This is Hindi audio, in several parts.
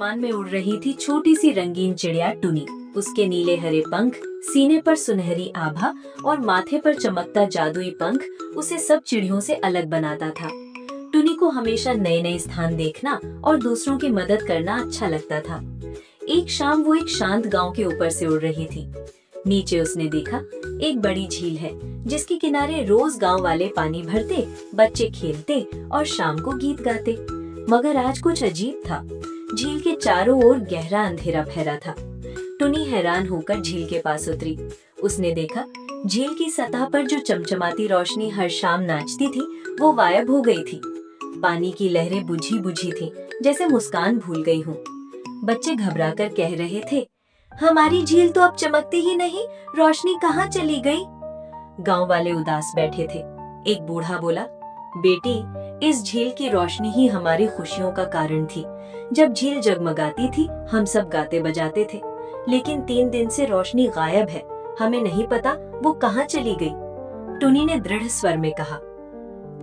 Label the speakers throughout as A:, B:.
A: आसमान में उड़ रही थी छोटी सी रंगीन चिड़िया टुनी। उसके नीले हरे पंख, सीने पर सुनहरी आभा और माथे पर चमकता जादुई पंख उसे सब चिड़ियों से अलग बनाता था। टुनी को हमेशा नए नए स्थान देखना और दूसरों की मदद करना अच्छा लगता था। एक शाम वो एक शांत गांव के ऊपर से उड़ रही थी। नीचे उसने देखा एक बड़ी झील है जिसके किनारे रोज गांव वाले पानी भरते, बच्चे खेलते और शाम को गीत गाते। मगर आज कुछ अजीब था। झील के चारों ओर गहरा अंधेरा फैला था। टुनी हैरान होकर झील के पास उतरी। उसने देखा झील की सतह पर जो चमचमाती रोशनी हर शाम नाचती थी वो गायब हो गई थी। पानी की लहरें बुझी बुझी थी, जैसे मुस्कान भूल गई हूँ। बच्चे घबराकर कह रहे थे, हमारी झील तो अब चमकती ही नहीं, रोशनी कहाँ चली गई? गांव वाले उदास बैठे थे। एक बूढ़ा बोला, बेटी, इस झील की रोशनी ही हमारी खुशियों का कारण थी। जब झील जगमगाती थी हम सब गाते बजाते थे, लेकिन 3 दिन से रोशनी गायब है। हमें नहीं पता वो कहाँ चली गई। टुनी ने दृढ़ स्वर में कहा,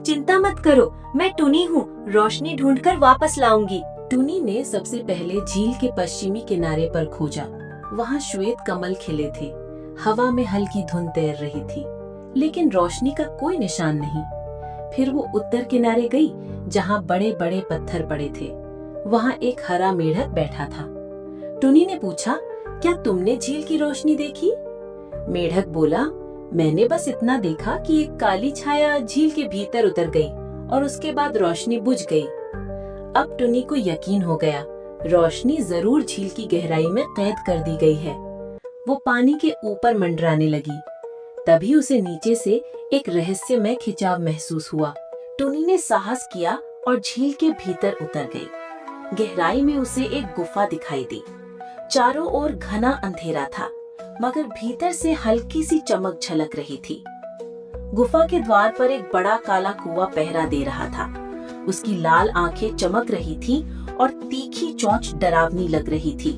A: चिंता मत करो, मैं टुनी हूँ, रोशनी ढूंढकर वापस लाऊंगी। टुनी ने सबसे पहले झील के पश्चिमी किनारे पर खोजा। वहाँ श्वेत कमल खिले थे। हवा में हल्की धुंध तैर रही थी, लेकिन रोशनी का कोई निशान नहीं। फिर वो उत्तर किनारे गई, जहाँ बड़े बड़े पत्थर पड़े थे। वहाँ एक हरा मेढक बैठा था। टुनी ने पूछा, क्या तुमने झील की रोशनी देखी? मेढक बोला, मैंने बस इतना देखा कि एक काली छाया झील के भीतर उतर गई और उसके बाद रोशनी बुझ गई। अब टुनी को यकीन हो गया, रोशनी जरूर झील की गहराई में कैद कर दी गई है। वो पानी के ऊपर मंडराने लगी। तभी उसे नीचे से एक रहस्यमय खिंचाव महसूस हुआ। टुनी ने साहस किया और झील के भीतर उतर गई। गहराई में उसे एक गुफा दिखाई दी। चारों ओर घना अंधेरा था, मगर भीतर से हल्की सी चमक झलक रही थी। गुफा के द्वार पर एक बड़ा काला कुआं पहरा दे रहा था। उसकी लाल आंखें चमक रही थीं और तीखी चोंच डरावनी लग रही थी।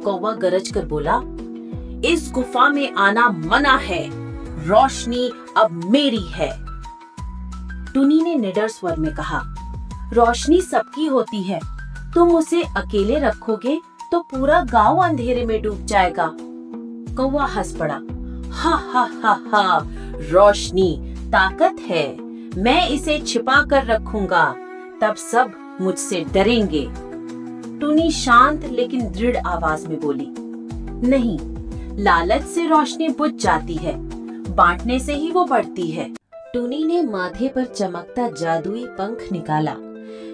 A: कौवा गरज कर बोला, इस गुफा में आना मना है, रोशनी अब मेरी है। टुनी ने निडर स्वर में कहा, रोशनी सबकी होती है, तुम उसे अकेले रखोगे तो पूरा गांव अंधेरे में डूब जाएगा। कौवा हंस पड़ा, हा हा हा हा, रोशनी ताकत है, मैं इसे छिपा कर रखूंगा, तब सब मुझसे डरेंगे। टुनी शांत लेकिन दृढ़ आवाज में बोली, नहीं, लालच से रोशनी बुझ जाती है, बांटने से ही वो बढ़ती है। टुनी ने माथे पर चमकता जादुई पंख निकाला।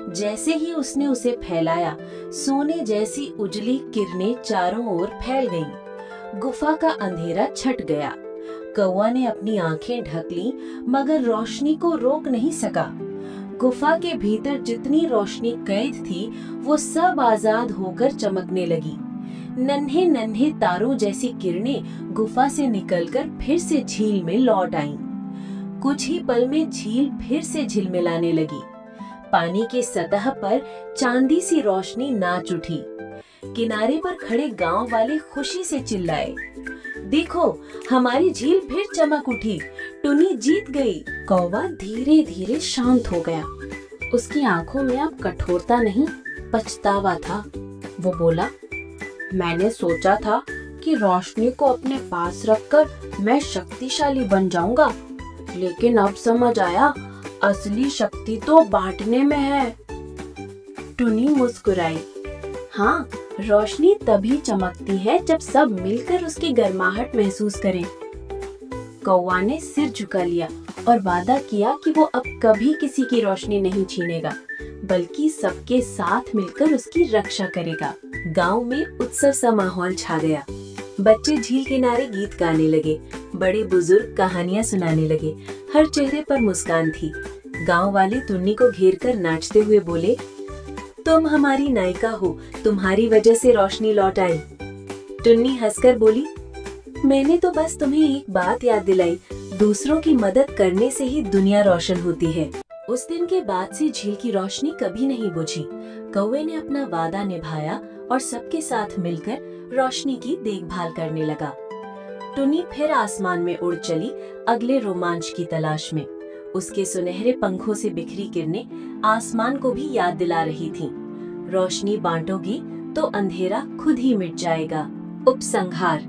A: जैसे ही उसने उसे फैलाया, सोने जैसी उजली किरणें चारों ओर फैल गईं। गुफा का अंधेरा छट गया। कौवा ने अपनी आंखें ढक ली, मगर रोशनी को रोक नहीं सका। गुफा के भीतर जितनी रोशनी कैद थी, वो सब आजाद होकर चमकने लगी। नन्हे नन्हे तारों जैसी किरणें गुफा से निकलकर फिर से झील में लौट आईं। कुछ ही पल में झील फिर से झिलमिलाने लगी। पानी की सतह पर चांदी सी रोशनी नाच उठी। किनारे पर खड़े गांव वाले खुशी से चिल्लाए, देखो, हमारी झील फिर चमक उठी, टुनी जीत गई। कौवा धीरे धीरे शांत हो गया। उसकी आंखों में अब कठोरता नहीं, पछतावा था। वो बोला, मैंने सोचा था कि रोशनी को अपने पास रखकर मैं शक्तिशाली बन जाऊंगा, लेकिन अब समझ आया, असली शक्ति तो बांटने में है। टुनी मुस्कुराई, हाँ, रोशनी तभी चमकती है जब सब मिलकर उसकी गर्माहट महसूस करें। कौवा ने सिर झुका लिया और वादा किया कि वो अब कभी किसी की रोशनी नहीं छीनेगा, बल्कि सबके साथ मिलकर उसकी रक्षा करेगा। गांव में उत्सव सा माहौल छा गया। बच्चे झील किनारे गीत गाने लगे, बड़े बुजुर्ग कहानियां सुनाने लगे। हर चेहरे पर मुस्कान थी। गांव वाले टुन्नी को घेरकर नाचते हुए बोले, तुम हमारी नायिका हो, तुम्हारी वजह से रोशनी लौट आई। टुन्नी हंसकर बोली, मैंने तो बस तुम्हें एक बात याद दिलाई, दूसरों की मदद करने से ही दुनिया रोशन होती है। उस दिन के बाद से झील की रोशनी कभी नहीं बुझी। कौवे ने अपना वादा निभाया और सबके साथ मिलकर रोशनी की देखभाल करने लगा। टुनी फिर आसमान में उड़ चली, अगले रोमांच की तलाश में। उसके सुनहरे पंखों से बिखरी किरणें आसमान को भी याद दिला रही थीं। रोशनी बांटोगी तो अंधेरा खुद ही मिट जाएगा। उपसंहार।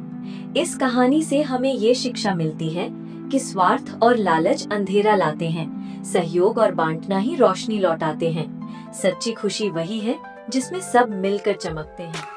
A: इस कहानी से हमें ये शिक्षा मिलती है कि स्वार्थ और लालच अंधेरा लाते हैं, सहयोग और बांटना ही रोशनी लौटाते हैं। सच्ची खुशी वही है जिसमें सब मिलकर चमकते हैं।